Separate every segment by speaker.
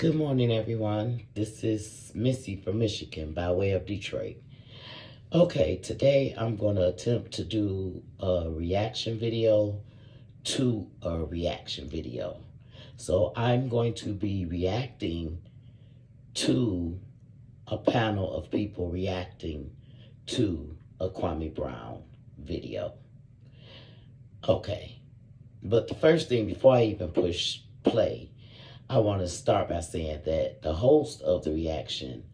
Speaker 1: Good morning, everyone. This is Missy from Michigan by way of Detroit. Okay, today I'm going to attempt to do a reaction video to a reaction video. So I'm going to be reacting to a panel of people reacting to a Kwame Brown video. Okay, but the first thing, before I even push play, I want to start by saying that the host of the reaction,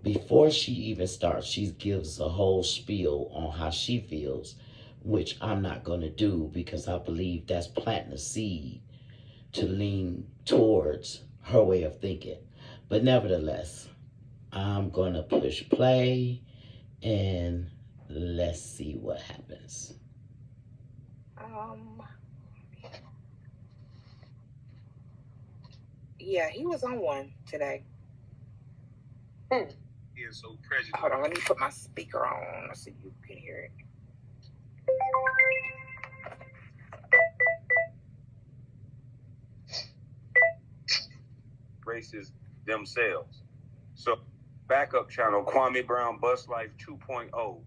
Speaker 1: before she even starts, she gives a whole spiel on how she feels, which I'm not going to do because I believe that's planting a seed to lean towards her way of thinking. But nevertheless, I'm going to push play and let's see what happens.
Speaker 2: Yeah, he was on one today.
Speaker 3: Being so prejudiced.
Speaker 2: Hold on, let me put my speaker on so you can hear it.
Speaker 3: Racist themselves. So, backup channel, Kwame Brown Bus Life 2.0.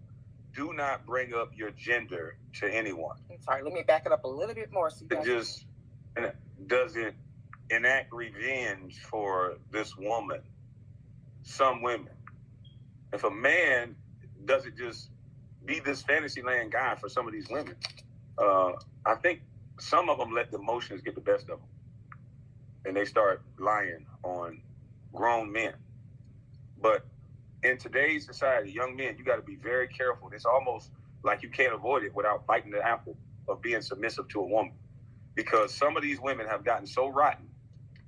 Speaker 3: Do not bring up your gender to anyone.
Speaker 2: I'm sorry, let me back it up a little bit more. So you
Speaker 3: It just doesn't enact revenge for this woman. Some women. If a man doesn't just be this fantasy land guy for some of these women, I think some of them let the emotions get the best of them. And they start lying on grown men. But in today's society, young men, you got to be very careful. It's almost like you can't avoid it without biting the apple of being submissive to a woman. Because some of these women have gotten so rotten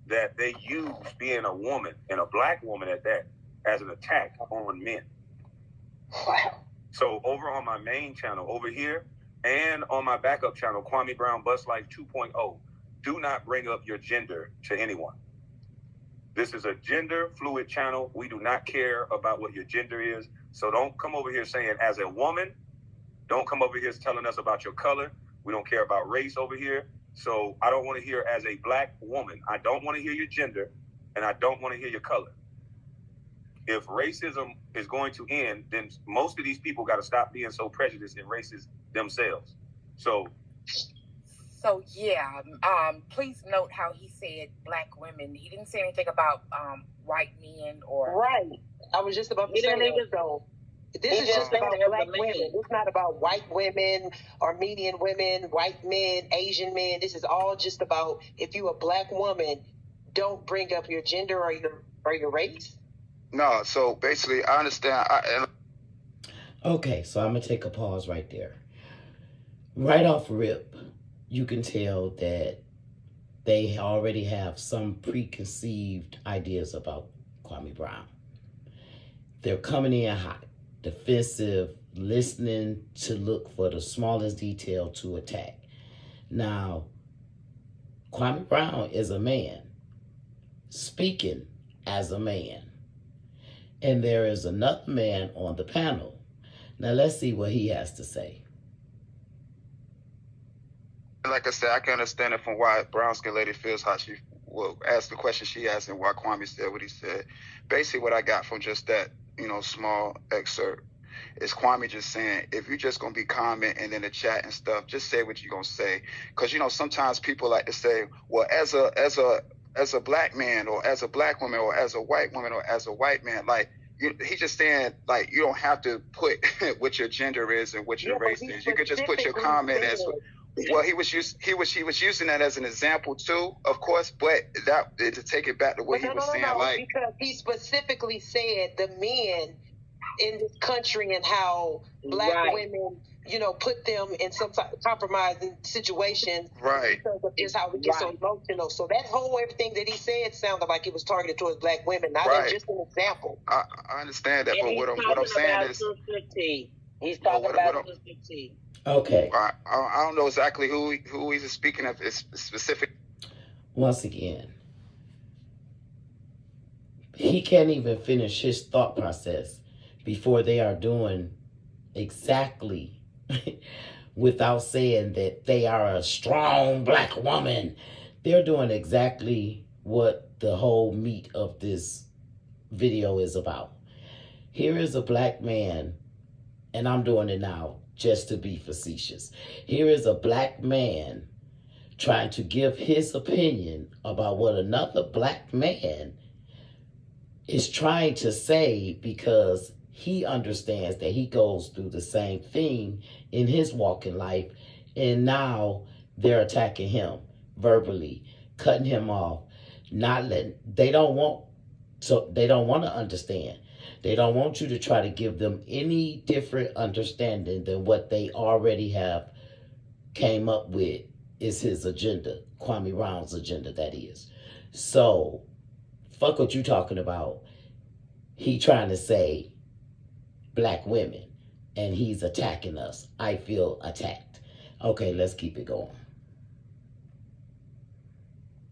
Speaker 3: that they use being a woman, and a black woman at that, as an attack on men.
Speaker 2: Wow.
Speaker 3: So over on my main channel over here and on my backup channel, Kwame Brown Bus Life 2.0, do not bring up your gender to anyone. This is a gender fluid channel. We do not care about what your gender is. So don't come over here saying as a woman, don't come over here telling us about your color. We don't care about race over here. So I don't want to hear as a black woman. I don't want to hear your gender, and I don't want to hear your color. If racism is going to end, then most of these people got to stop being so prejudiced and racist themselves. So
Speaker 2: yeah, please note how he said black women. He didn't say anything about white men or
Speaker 4: right. I was just about to say that. So this is just about black women. It's not about white women, Armenian women, white men, Asian men. This is all just about if you're a black woman, don't bring up your gender or your race.
Speaker 5: No, so basically, I understand.
Speaker 1: Okay, so I'm going to take a pause right there. Right off rip, you can tell that they already have some preconceived ideas about Kwame Brown. They're coming in hot, defensive, listening to look for the smallest detail to attack. Now, Kwame Brown is a man, speaking as a man. And there is another man on the panel. Now let's see what he has to say.
Speaker 5: Like I said, I can understand it from why brown skin lady feels how she will ask the question she asked and why Kwame said what he said. Basically, what I got from just that, small excerpt is Kwame just saying, if you're just going to be commenting in the chat and stuff, just say what you're going to say. Because, sometimes people like to say, well, as a black man or as a black woman or as a white woman or as a white man, like, he's just saying, like, you don't have to put what your gender is and what your race is. You could just put your comment as well. He was using that as an example too, of course, but that to take it back to what he was saying, like,
Speaker 4: because he specifically said the men in this country and how black women, put them in some type of compromising situation.
Speaker 5: Right.
Speaker 4: Because of just how we get so emotional. So that whole everything that he said sounded like it was targeted towards black women. Not just an example.
Speaker 5: I understand that, but what I'm saying is,
Speaker 6: he's talking about Sister.
Speaker 1: Okay.
Speaker 5: I don't know exactly who he's speaking of. It's specific.
Speaker 1: Once again, he can't even finish his thought process before they are doing exactly without saying that they are a strong black woman. They're doing exactly what the whole meat of this video is about. Here is a black man, and I'm doing it now just to be facetious. Here is a black man trying to give his opinion about what another black man is trying to say, because he understands that he goes through the same thing in his walk in life, and now they're attacking him verbally, cutting him off, not letting, they don't want to understand. They don't want you to try to give them any different understanding than what they already have came up with is his agenda, Kwame Brown's agenda, that is. So, fuck what you talking about. He trying to say black women, and he's attacking us. I feel attacked. Okay, let's keep it going.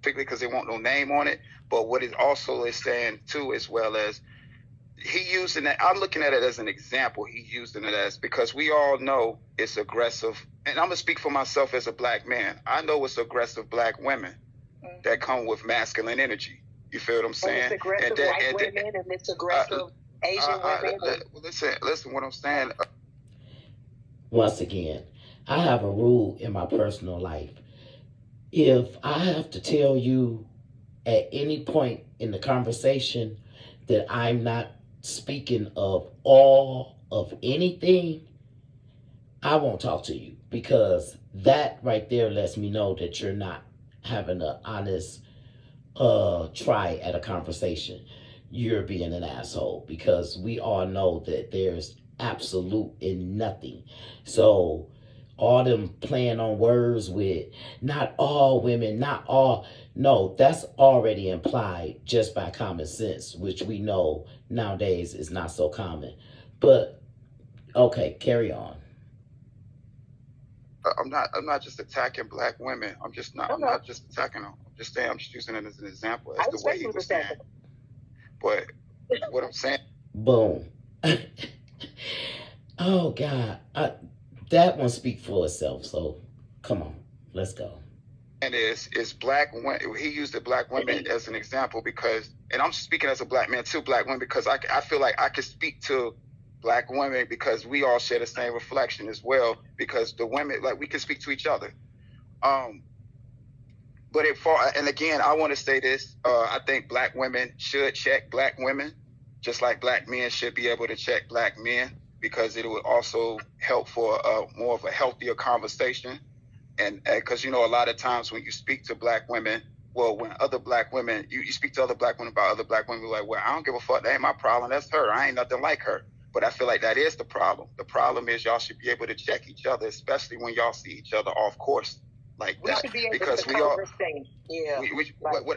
Speaker 5: Because they want no name on it, but what it also is saying too, as well as he using that, I'm looking at it as an example. He using it as, because we all know it's aggressive, and I'm gonna speak for myself as a black man. I know it's aggressive black women that come with masculine energy. You feel what I'm saying?
Speaker 4: And it's aggressive white women, and it's aggressive Asian women.
Speaker 5: Listen, what I'm saying.
Speaker 1: Once again, I have a rule in my personal life. If I have to tell you at any point in the conversation that I'm not speaking of all of anything, I won't talk to you, because that right there lets me know that you're not having an honest try at a conversation. You're being an asshole, because we all know that there's absolute in nothing. So all them playing on words with not all women, not all, no, that's already implied just by common sense, which we know nowadays is not so common. But okay, carry on.
Speaker 5: I'm not just attacking black women. I'm not just attacking them. I'm just saying, I'm just using it as an example as the way he was saying. But what I'm saying.
Speaker 1: Boom. Oh God. That one speak for itself. So come on, let's go.
Speaker 5: And is black women. He used the black women as an example because, and I'm speaking as a black man to black women, because I feel like I could speak to black women because we all share the same reflection as well, because the women, like, we can speak to each other. But and again, I want to say this, I think black women should check black women, just like black men should be able to check black men, because it would also help for more of a healthier conversation. And because, you know, a lot of times when you speak to black women, well, when other black women, you speak to other black women about other black women, like, well, I don't give a fuck. That ain't my problem. That's her. I ain't nothing like her. But I feel like that is the problem. The problem is y'all should be able to check each other, especially when y'all see each other off course like that.
Speaker 4: We should be able
Speaker 5: because
Speaker 4: to
Speaker 5: we all,
Speaker 4: yeah.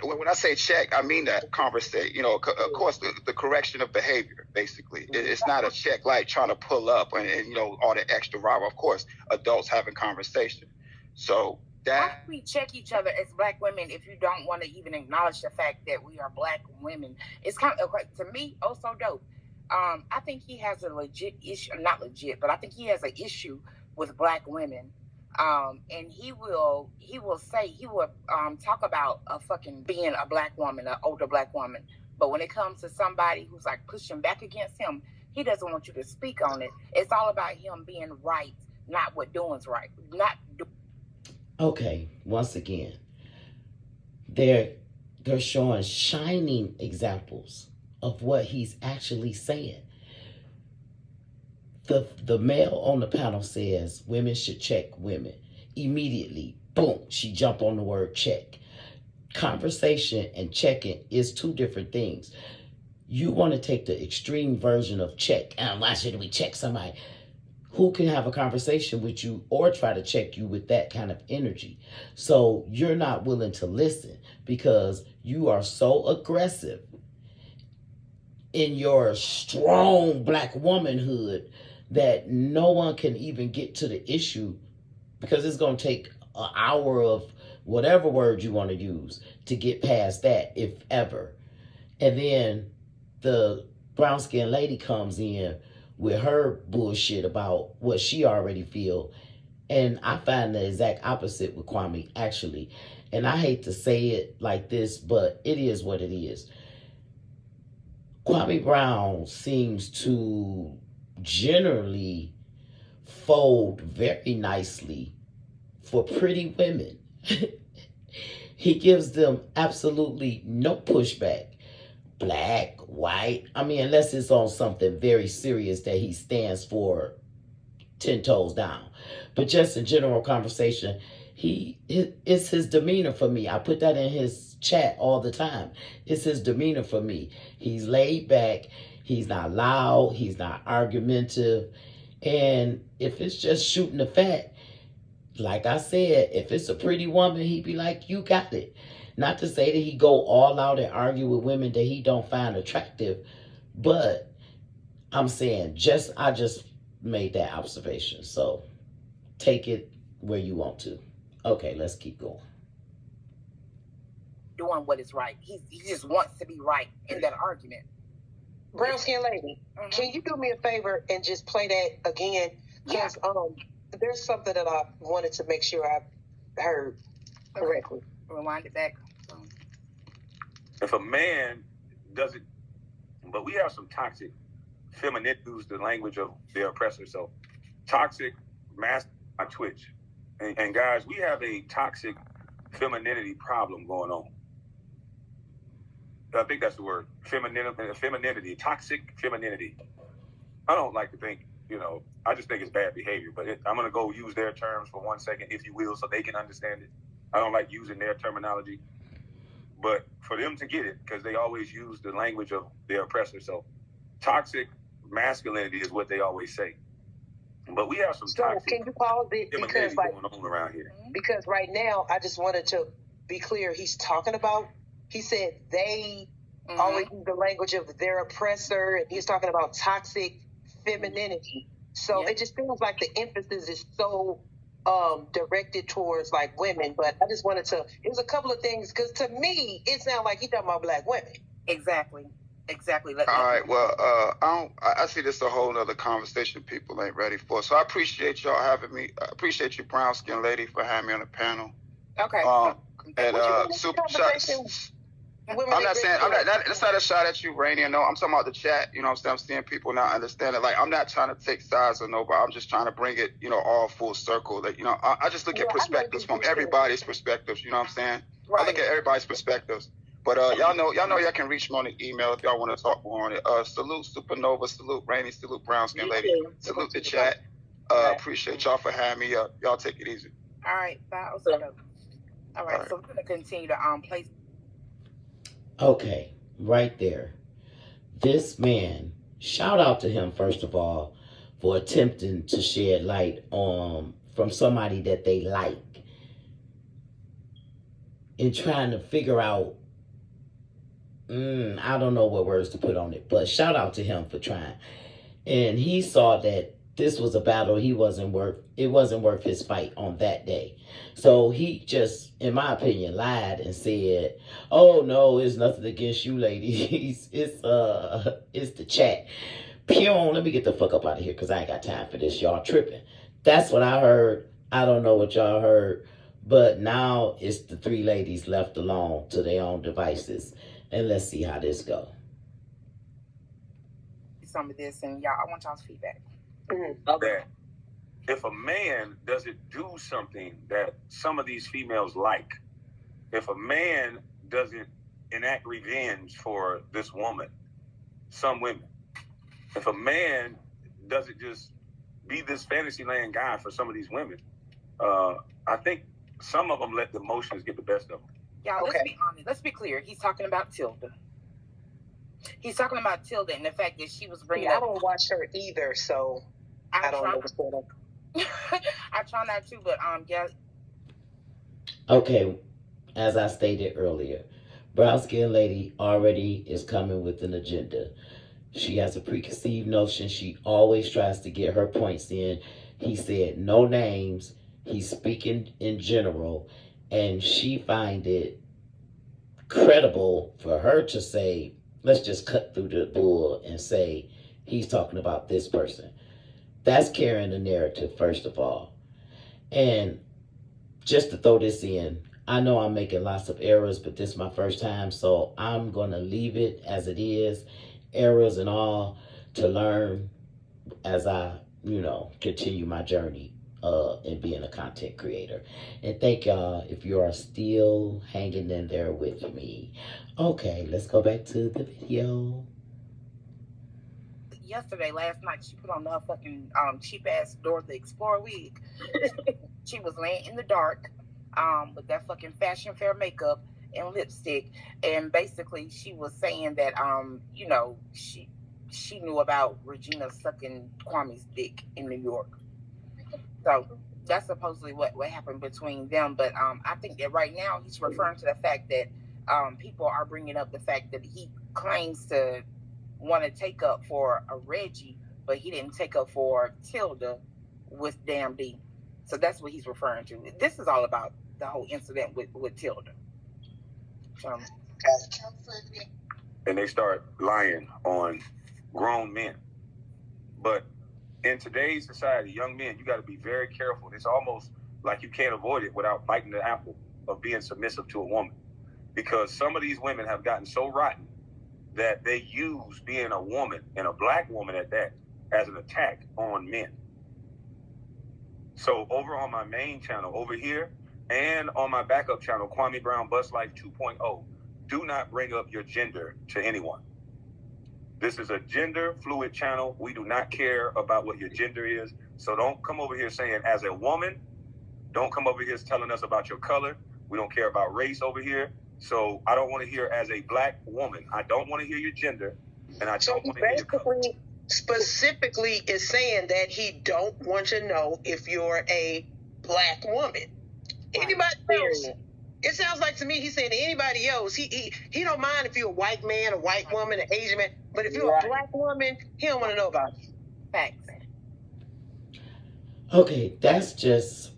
Speaker 5: When I say check, I mean that conversate. You know, of course, the correction of behavior, basically. It's not a check like trying to pull up and you know, all the extra rah. Of course, adults having conversation. So
Speaker 2: how do we check each other as black women if you don't want to even acknowledge the fact that we are black women? It's kind of, to me, oh so dope. I think he has a legit issue, not legit, but I think he has an issue with black women. And he will talk about a fucking being a black woman, an older black woman. But when it comes to somebody who's like pushing back against him, he doesn't want you to speak on it. It's all about him being right, not what doing's right.
Speaker 1: Okay, once again, they're showing shining examples of what he's actually saying. The male on the panel says women should check women. Immediately, boom, she jumped on the word check. Conversation and checking is two different things. You want to take the extreme version of check. And why should we check somebody? Who can have a conversation with you or try to check you with that kind of energy? So you're not willing to listen because you are so aggressive in your strong black womanhood that no one can even get to the issue, because it's going to take an hour of whatever word you want to use to get past that, if ever. And then the brown-skinned lady comes in with her bullshit about what she already feel. And I find the exact opposite with Kwame, actually. and I hate to say it like this, but it is what it is. Kwame Brown seems to generally fold very nicely for pretty women. He gives them absolutely no pushback. Black, white, I mean, unless it's on something very serious that he stands for 10 toes down. But just in general conversation, it's his demeanor for me. I put that in his chat all the time. It's his demeanor for me. He's laid back. He's not loud. He's not argumentative. And if it's just shooting the fact, like I said, if it's a pretty woman, he'd be like, you got it. Not to say that he go all out and argue with women that he don't find attractive, but I'm saying I just made that observation. So take it where you want to. Okay, let's keep going.
Speaker 2: Doing what is right. He just wants to be right in that argument.
Speaker 4: Brown skin lady, can you do me a favor and just play that again? Because there's something that I wanted to make sure I heard correctly.
Speaker 2: Rewind it back.
Speaker 3: If a man doesn't, but we have some toxic femininity, use the language of their oppressor. So toxic master on Twitch. And guys, we have a toxic femininity problem going on. I think that's the word. Femininity, toxic femininity. I don't like to think, I just think it's bad behavior, but I'm going to go use their terms for 1 second, if you will, so they can understand it. I don't like using their terminology, but for them to get it, because they always use the language of their oppressor. So toxic masculinity is what they always say. But we have some toxic.
Speaker 4: Can you pause it? Because
Speaker 3: going on around here.
Speaker 4: Because right now, I just wanted to be clear. He said they always use the language of their oppressor, and he's talking about toxic femininity. So it just feels like the emphasis is so directed towards like women. But I just wanted to, it was a couple of things, because to me, it sounded like he talking about black women.
Speaker 2: Exactly.
Speaker 5: All right. Well, I see this a whole other conversation people ain't ready for. So I appreciate y'all having me. I appreciate you, brown skin lady, for having me on the panel.
Speaker 2: Okay.
Speaker 5: And super shots. I'm not saying that's not a shot at you, Rainy. No, I'm talking about the chat. You know what I'm saying? I'm seeing people not understand it. Like, I'm not trying to take sides of nobody. I'm just trying to bring it, all full circle. That I just look at perspectives from everybody's perspectives. You know what I'm saying? Right. I look at everybody's perspectives. But y'all know y'all can reach me on the email if y'all want to talk more on it. Salute Supernova, salute Rainy, salute Brown Skin Lady, salute the chat. Appreciate y'all for having me. Y'all take it easy.
Speaker 2: All right, bye. All right, so we're gonna continue to place.
Speaker 1: Okay, right there. This man, shout out to him first of all for attempting to shed light on from somebody that they like and trying to figure out. I don't know what words to put on it, but shout out to him for trying. And he saw that this was a battle it wasn't worth his fight on that day. So he just, in my opinion, lied and said, oh no, it's nothing against you ladies. It's the chat. Pew, let me get the fuck up out of here because I ain't got time for this. Y'all tripping. That's what I heard. I don't know what y'all heard. But now it's the three ladies left alone to their own devices. And let's see how this go.
Speaker 2: Some of this, and y'all, I want y'all's feedback.
Speaker 3: That if a man doesn't do something that some of these females like, if a man doesn't enact revenge for this woman, some women, if a man doesn't just be this fantasy land guy for some of these women, I think some of them let the emotions get the best of them.
Speaker 2: Y'all, let's be honest. Let's be clear. He's talking about Tilda. He's talking about Tilda and the fact that she was bringing up.
Speaker 4: I don't watch her either, so I don't know what's going on.
Speaker 2: I try not to, but yeah.
Speaker 1: Okay, as I stated earlier, brown skin lady already is coming with an agenda. She has a preconceived notion. She always tries to get her points in. He said no names. He's speaking in general. And she find it credible for her to say, let's just cut through the bull and say, he's talking about this person. That's carrying the narrative, first of all. And just to throw this in, I know I'm making lots of errors, but this is my first time, so I'm going to leave it as it is, errors and all, to learn as I, continue my journey in being a content creator. And thank y'all if you are still hanging in there with me. Okay, let's go back to the video.
Speaker 2: Last night, she put on her fucking cheap ass Dora the Explorer wig. She was laying in the dark with that fucking fashion fair makeup and lipstick, and basically she was saying that she knew about Regina sucking Kwame's dick in New York. So that's supposedly what happened between them. But I think that right now he's referring to the fact that people are bringing up the fact that he claims to want to take up for a Reggie, but he didn't take up for Tilda with Damn D. So that's what he's referring to. This is all about the whole incident with Tilda.
Speaker 3: And they start lying on grown men. But in today's society, young men, you got to be very careful. It's almost like you can't avoid it without biting the apple of being submissive to a woman. Because some of these women have gotten so rotten that they use being a woman, and a black woman at that, as an attack on men. So over on my main channel over here and on my backup channel, Kwame Brown Bust Life 2.0, do not bring up your gender to anyone. This is a gender fluid channel. We do not care about what your gender is. So don't come over here saying as a woman. Don't come over here telling us about your color. We don't care about race over here. So I don't want to hear as a black woman. I don't want to hear your gender, and I don't want to hear your color.
Speaker 4: Specifically is saying that he don't want to know if you're a black woman. Anybody else? It sounds like to me he's saying to anybody else, he don't mind if you're a white man, a white woman, an Asian man, but if you're a black woman, he don't want to know about it.
Speaker 2: Facts.
Speaker 1: Okay, that's just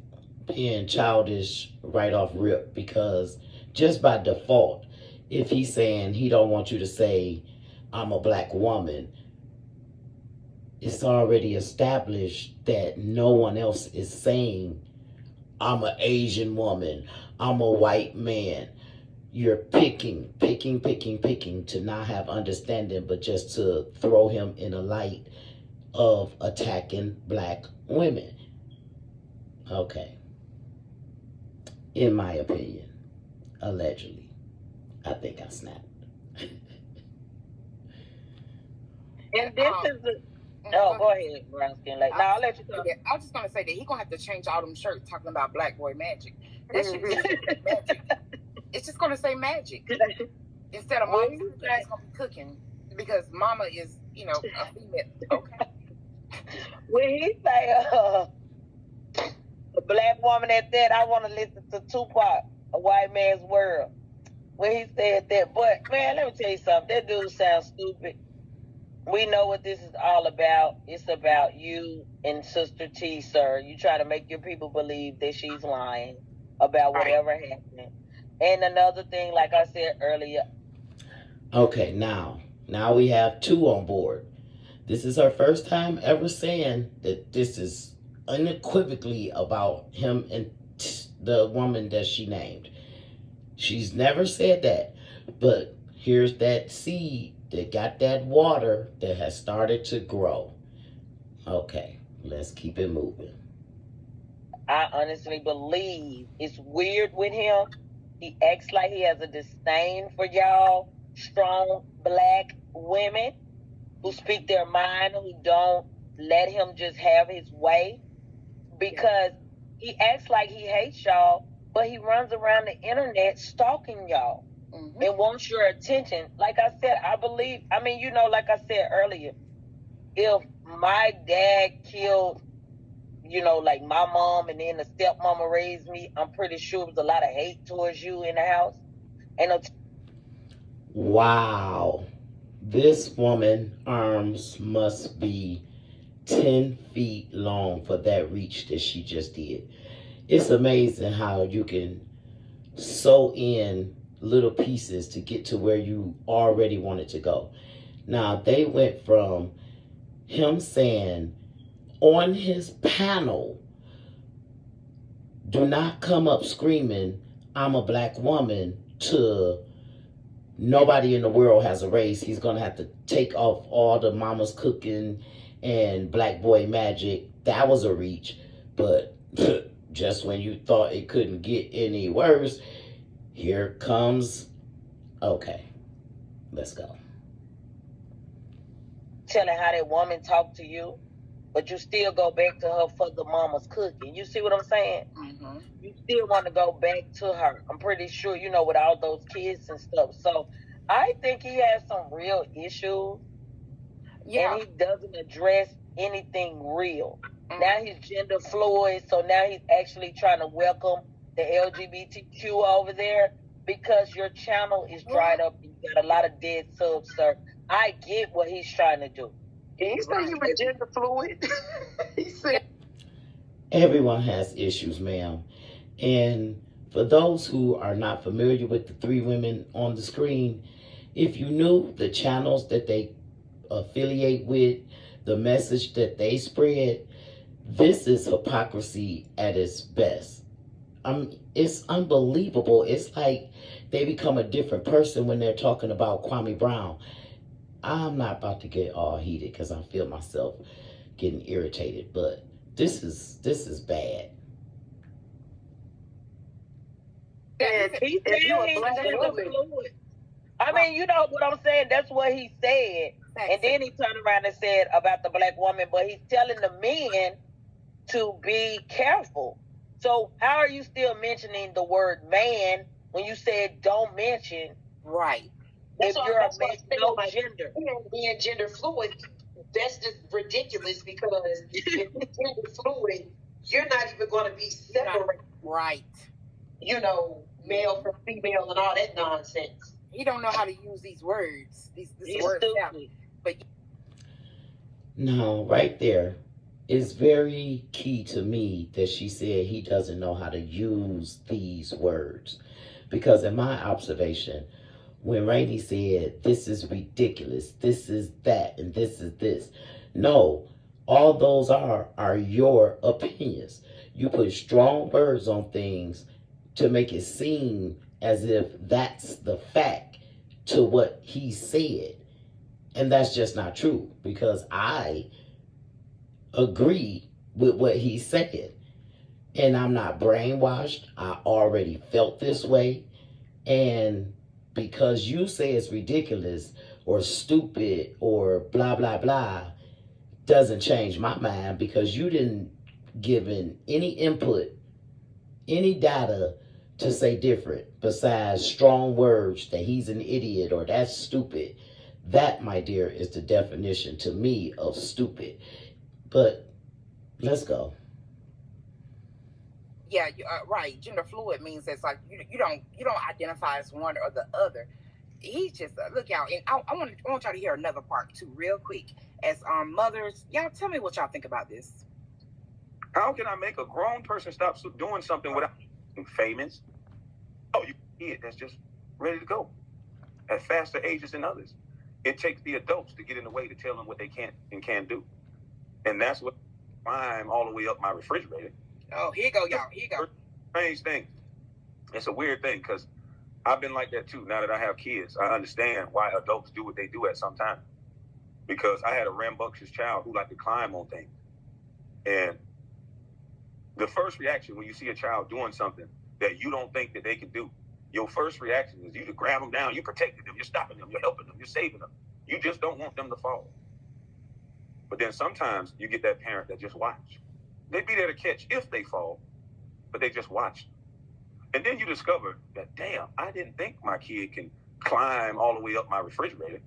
Speaker 1: being childish right off rip, because just by default, if he's saying he don't want you to say I'm a black woman, it's already established that no one else is saying I'm an Asian woman, I'm a white man. You're picking to not have understanding, but just to throw him in a light of attacking black women. Okay. In my opinion, allegedly, I think I snapped.
Speaker 6: And this is the... Oh, go ahead, Brownskin. I'll let you go.
Speaker 2: I was just going to say that he's going to have to change all them shirts talking about Black Boy Magic. That shit is magic. It's just going to say magic. Instead of Mama, it's going to be cooking. Because Mama is, a female. Okay.
Speaker 6: When he say, a black woman at that, I want to listen to Tupac, A White Man's World. When he said that. But, man, let me tell you something. That dude sounds stupid. We know what this is all about. It's about you and Sister T, sir. You try to make your people believe that she's lying about whatever happened. And another thing, like I said earlier.
Speaker 1: Okay, now we have two on board. This is her first time ever saying that this is unequivocally about him and the woman that she named. She's never said that. But here's that seed that got that water that has started to grow. Okay, let's keep it moving.
Speaker 6: I honestly believe it's weird with him. He acts like he has a disdain for y'all strong black women who speak their mind, who don't let him just have his way. Because he acts like he hates y'all, but he runs around the internet stalking y'all. Mm-hmm. And wants your attention. Like I said, like I said earlier, if my dad killed, like my mom and then the stepmama raised me, I'm pretty sure there was a lot of hate towards you in the house.
Speaker 1: Wow. This woman's arms must be 10 feet long for that reach that she just did. It's amazing how you can sew in little pieces to get to where you already wanted to go. Now, they went from him saying on his panel, do not come up screaming, I'm a black woman to nobody in the world has a race. He's going to have to take off all the mama's cooking and black boy magic. That was a reach. But just when you thought it couldn't get any worse, here comes, okay, let's go.
Speaker 6: Telling how that woman talked to you, but you still go back to her for the mama's cooking. You see what I'm saying?
Speaker 2: Mm-hmm.
Speaker 6: You still want to go back to her. I'm pretty sure, you know, with all those kids and stuff. So I think he has some real issues.
Speaker 2: Yeah.
Speaker 6: And he doesn't address anything real.
Speaker 2: Mm-hmm.
Speaker 6: Now he's gender fluid, so now he's actually trying to welcome the LGBTQ over there because your channel is dried up. You got a lot of dead subs, sir. I get what he's trying to do.
Speaker 4: Did he say he was gender fluid? He said
Speaker 1: everyone has issues, ma'am. And for those who are not familiar with the three women on the screen, if you knew the channels that they affiliate with, the message that they spread, this is hypocrisy at its best. It's unbelievable. It's like they become a different person when they're talking about Kwame Brown. I'm not about to get all heated because I feel myself getting irritated, but this is bad.
Speaker 6: He said he was gender fluid. I mean, you know what I'm saying? That's what he said. And then he turned around and said about the black woman, but he's telling the men to be careful. So how are you still mentioning the word man when you said don't mention?
Speaker 2: Right.
Speaker 6: If you're a man, no gender.
Speaker 4: Being gender fluid, that's just ridiculous because if you're gender fluid, you're not even going to be separated.
Speaker 2: Right.
Speaker 4: You know, male from female and all that nonsense.
Speaker 2: He don't know how to use these words. These words out. But
Speaker 1: no, right there. It's very key to me that she said he doesn't know how to use these words. Because in my observation, when Rainey said, this is ridiculous, this is that, and this is this. No, all those are your opinions. You put strong words on things to make it seem as if that's the fact to what he said. And that's just not true, because I agree with what he said. And I'm not brainwashed. I already felt this way. And because you say it's ridiculous or stupid or blah, blah, blah, doesn't change my mind, because you didn't give in any input, any data to say different besides strong words that he's an idiot or that's stupid. That, my dear, is the definition to me of stupid. But let's go.
Speaker 2: Yeah, right. Gender fluid means it's like you don't identify as one or the other. He's just look out, and I want y'all to hear another part too, real quick. As mothers, y'all tell me what y'all think about this.
Speaker 3: How can I make a grown person stop doing something without being famous? Oh, you kid that's just ready to go at faster ages than others. It takes the adults to get in the way to tell them what they can't and can do, and that's what climb all the way up my refrigerator.
Speaker 2: Oh, here you go, y'all. Here you go.
Speaker 3: Strange thing. It's a weird thing because I've been like that too. Now that I have kids, I understand why adults do what they do at some time. Because I had a rambunctious child who liked to climb on things. And the first reaction when you see a child doing something that you don't think that they can do, your first reaction is you to grab them down, you're protecting them, you're stopping them, you're helping them, you're saving them. You just don't want them to fall. But then sometimes you get that parent that just watch. They'd be there to catch if they fall, but they just watch. And then you discover that, damn, I didn't think my kid can climb all the way up my refrigerator.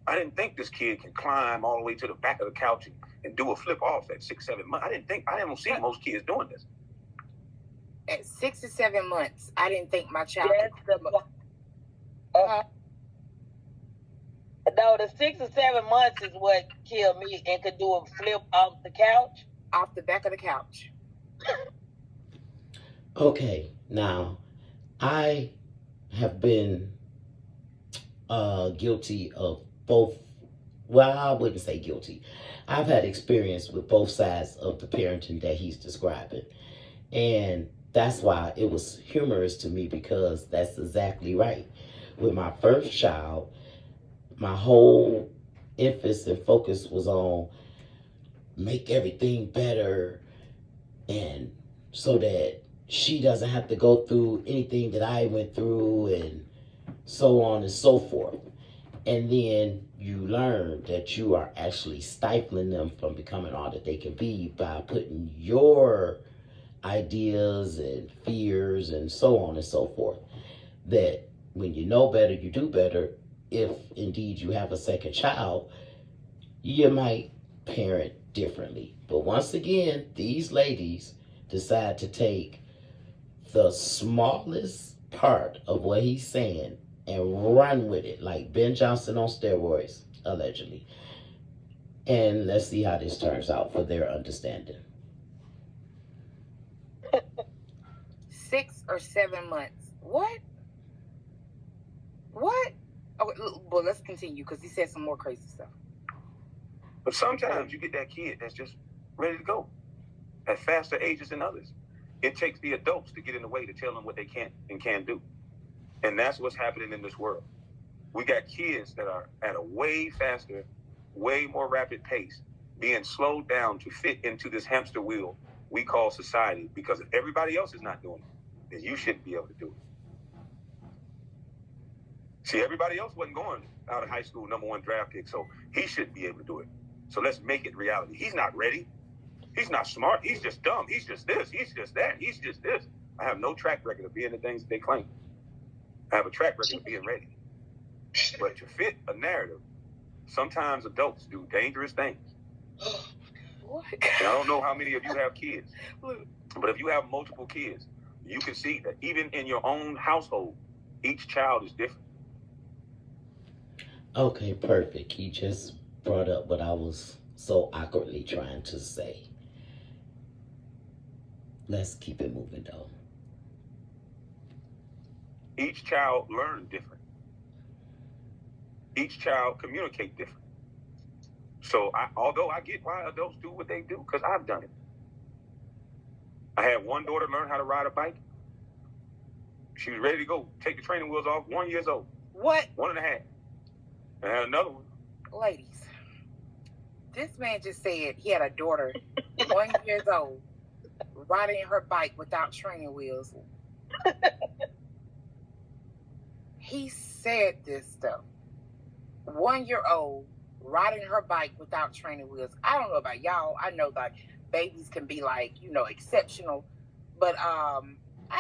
Speaker 3: I didn't think this kid can climb all the way to the back of the couch and do a flip off at 6, 7 months. I don't see most kids doing this.
Speaker 2: At 6 to 7 months, I didn't think my child could.
Speaker 6: No, the 6 or 7 months is what killed me, and could do a flip off the couch.
Speaker 2: Off the back of the couch.
Speaker 1: Okay, now, I have been guilty of both. Well, I wouldn't say guilty. I've had experience with both sides of the parenting that he's describing. And That's why it was humorous to me, because that's exactly right. With my first child, my whole emphasis and focus was on make everything better, and so that she doesn't have to go through anything that I went through, and so on and so forth. And then you learn that you are actually stifling them from becoming all that they can be by putting your ideas and fears and so on and so forth. That when you know better, you do better. If indeed you have a second child, you might parent differently. But once again, these ladies decide to take the smallest part of what he's saying and run with it like Ben Johnson on steroids, allegedly. And let's see how this turns out for their understanding.
Speaker 2: 6 or 7 months. What? Okay, well, let's continue, because he said some more crazy stuff.
Speaker 3: But sometimes you get that kid that's just ready to go at faster ages than others. It takes the adults to get in the way to tell them what they can and can't do. And that's what's happening in this world. We got kids that are at a way faster, way more rapid pace, being slowed down to fit into this hamster wheel we call society, because if everybody else is not doing it, then you shouldn't be able to do it. See, everybody else wasn't going out of high school #1 draft pick, so he shouldn't be able to do it. So let's make it reality. He's not ready. He's not smart. He's just dumb. He's just this. He's just that. He's just this. I have no track record of being the things that they claim. I have a track record of being ready. But to fit a narrative, sometimes adults do dangerous things.
Speaker 2: What?
Speaker 3: And I don't know how many of you have kids, but if you have multiple kids, you can see that even in your own household, each child is different.
Speaker 1: Okay, perfect. He just brought up what I was so awkwardly trying to say. Let's keep it moving, though.
Speaker 3: Each child learns different. Each child communicates different. So although I get why adults do what they do, because I've done it. I had one daughter learn how to ride a bike. She was ready to go take the training wheels off, 1 year old.
Speaker 2: What?
Speaker 3: 1.5. I had another one.
Speaker 2: Ladies, this man just said he had a daughter, 1 year old, riding her bike without training wheels. He said this stuff. 1 year old riding her bike without training wheels. I don't know about y'all. I know that babies can be like, exceptional. But I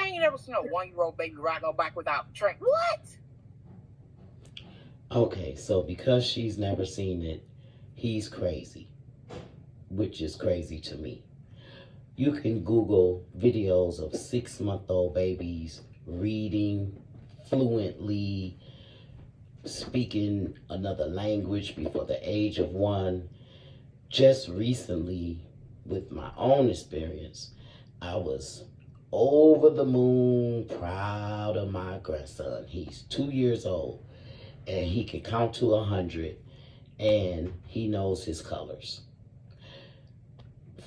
Speaker 2: ain't never seen a 1 year old baby riding a bike without training. What?
Speaker 1: Okay, so because she's never seen it, he's crazy, which is crazy to me. You can Google videos of 6-month-old babies reading fluently, speaking another language before the age of 1. Just recently, with my own experience, I was over the moon proud of my grandson. He's 2 years old, and he can count to 100, and he knows his colors.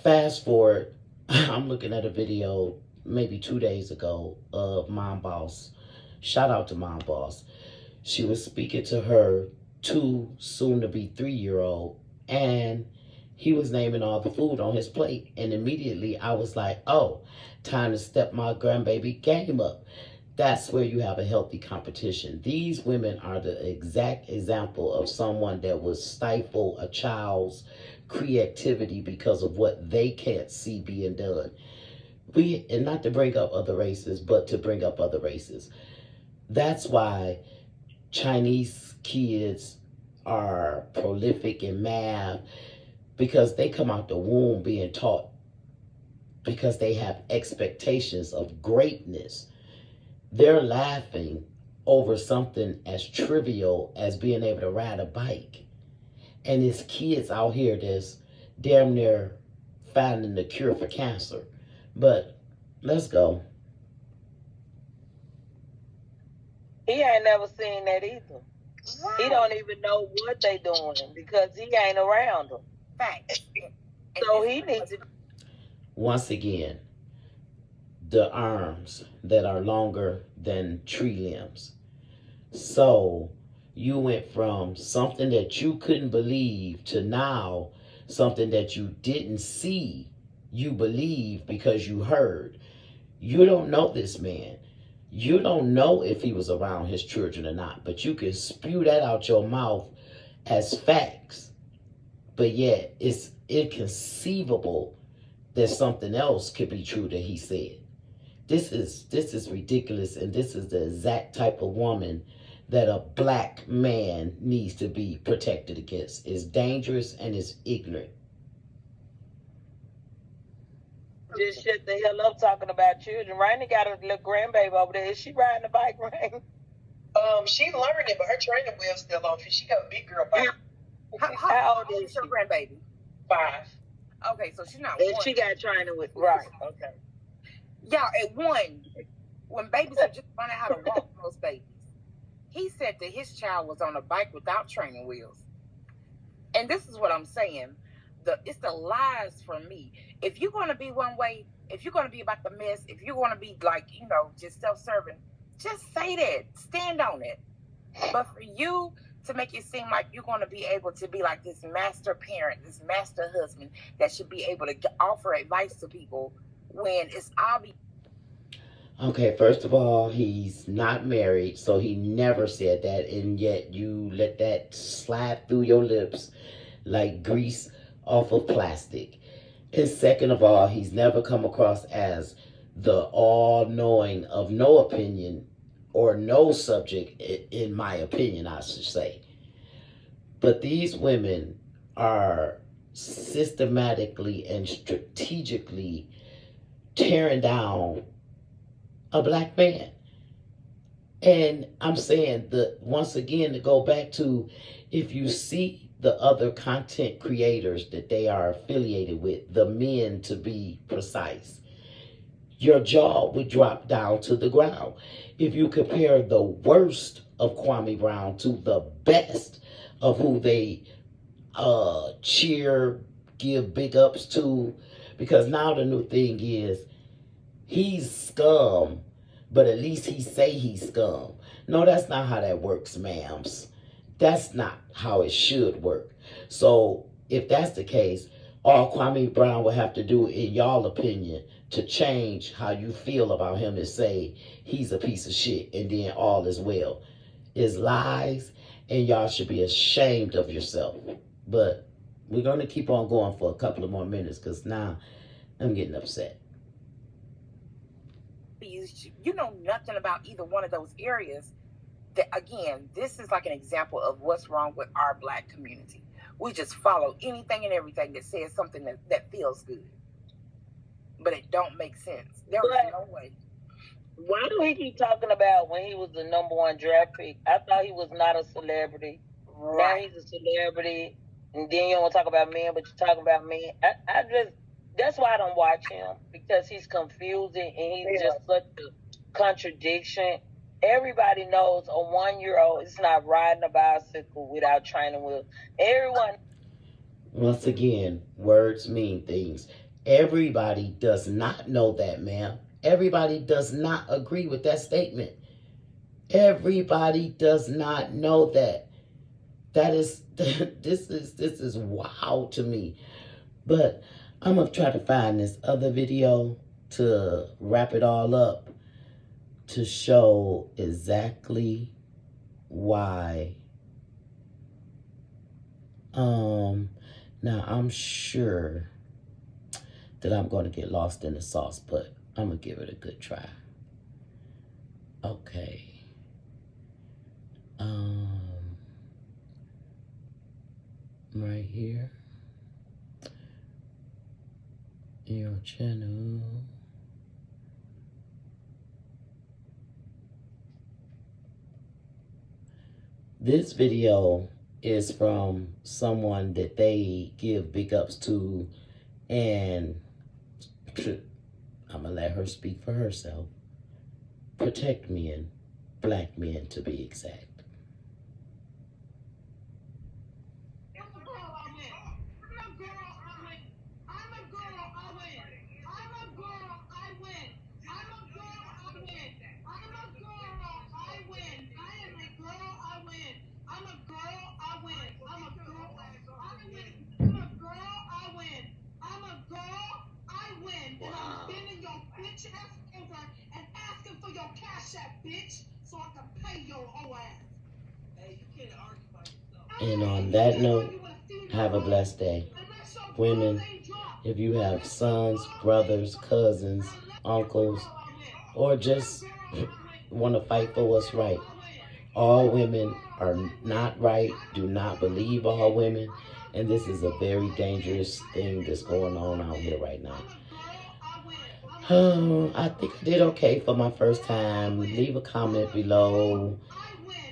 Speaker 1: Fast forward, I'm looking at a video maybe 2 days ago of Mom Boss. Shout out to Mom Boss. She was speaking to her 2, soon to be 3-year-old, and he was naming all the food on his plate. And immediately I was like, oh, time to step my grandbaby game up. That's where you have a healthy competition. These women are the exact example of someone that will stifle a child's creativity because of what they can't see being done. And not to bring up other races, but to bring up other races. That's why Chinese kids are prolific in math, because they come out the womb being taught, because they have expectations of greatness. They're laughing over something as trivial as being able to ride a bike. And it's kids out here that's damn near finding the cure for cancer. But let's go.
Speaker 6: He ain't never seen that either.
Speaker 2: Wow.
Speaker 6: He don't even know what they doing because he ain't around them.
Speaker 2: Facts.
Speaker 6: So he needs to.
Speaker 1: Once again, the arms that are longer than tree limbs. So you went from something that you couldn't believe to now something that you didn't see, you believe because you heard. You don't know this man. You don't know if he was around his children or not, but you can spew that out your mouth as facts. But yet it's inconceivable that something else could be true that he said. This is ridiculous, and this is the exact type of woman that a black man needs to be protected against. It's dangerous and it's ignorant.
Speaker 6: Just shut the hell up talking about children. Rainy got a little grandbaby over there. Is she riding the bike, Rainy?
Speaker 4: She learned it, but her training wheel's still on. She got a big girl bike.
Speaker 2: How old is your grandbaby?
Speaker 4: 5.
Speaker 2: Okay, so she's not
Speaker 6: And
Speaker 2: one.
Speaker 6: she got training with right. Okay.
Speaker 2: Yeah, at 1, when babies are just learning how to walk, those babies, he said that his child was on a bike without training wheels. And this is what I'm saying. It's the lies from me. If you're going to be one way, if you're going to be about the mess, if you're going to be like, just self-serving, just say that. Stand on it. But for you to make it seem like you're going to be able to be like this master parent, this master husband that should be able to offer advice to people when it's obvious.
Speaker 1: Okay, first of all, he's not married, so he never said that, and yet you let that slide through your lips like grease off of plastic. And second of all, he's never come across as the all-knowing of no opinion or no subject, in my opinion, I should say. But these women are systematically and strategically tearing down a black man. And I'm saying that once again, to go back to, if you see the other content creators that they are affiliated with, the men to be precise, your jaw would drop down to the ground. If you compare the worst of Kwame Brown to the best of who they cheer, give big ups to, because now the new thing is he's scum, but at least he say he's scum. No, that's not how that works, ma'ams. That's not how it should work. So if that's the case, all Kwame Brown will have to do, in y'all opinion, to change how you feel about him is say he's a piece of shit, and then all is well. Is lies, and y'all should be ashamed of yourself. But we're going to keep on going for a couple of more minutes, because now I'm getting upset.
Speaker 2: You know nothing about either one of those areas. That, again, this is like an example of what's wrong with our black community. We just follow anything and everything that says something that feels good, but it don't make sense. There was no way.
Speaker 6: Why do he keep talking about when he was the #1 draft pick? I thought he was not a celebrity. Right. Now he's a celebrity, and then you don't want to talk about men, but you're talking about men. I just, that's why I don't watch him, because he's confusing and he's just such a contradiction. Everybody knows a 1-year-old is not riding a bicycle without training wheels. Everyone.
Speaker 1: Once again, words mean things. Everybody does not know that, ma'am. Everybody does not agree with that statement. Everybody does not know that. That is, this is wild to me. But I'm going to try to find this other video to wrap it all up, to show exactly why. Now I'm sure that I'm going to get lost in the sauce, but I'm going to give it a good try. Okay. Right here. Your channel. This video is from someone that they give big ups to, and I'm going to let her speak for herself. Protect men, black men to be exact. And on that note, have a blessed day. Women, if you have sons, brothers, cousins, uncles, or just want to fight for what's right, all women are not right. Do not believe all women. And this is a very dangerous thing that's going on out here right now. I think I did okay for my first time. Leave a comment below,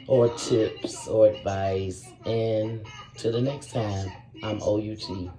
Speaker 1: or tips or advice. And till the next time, I'm OUT.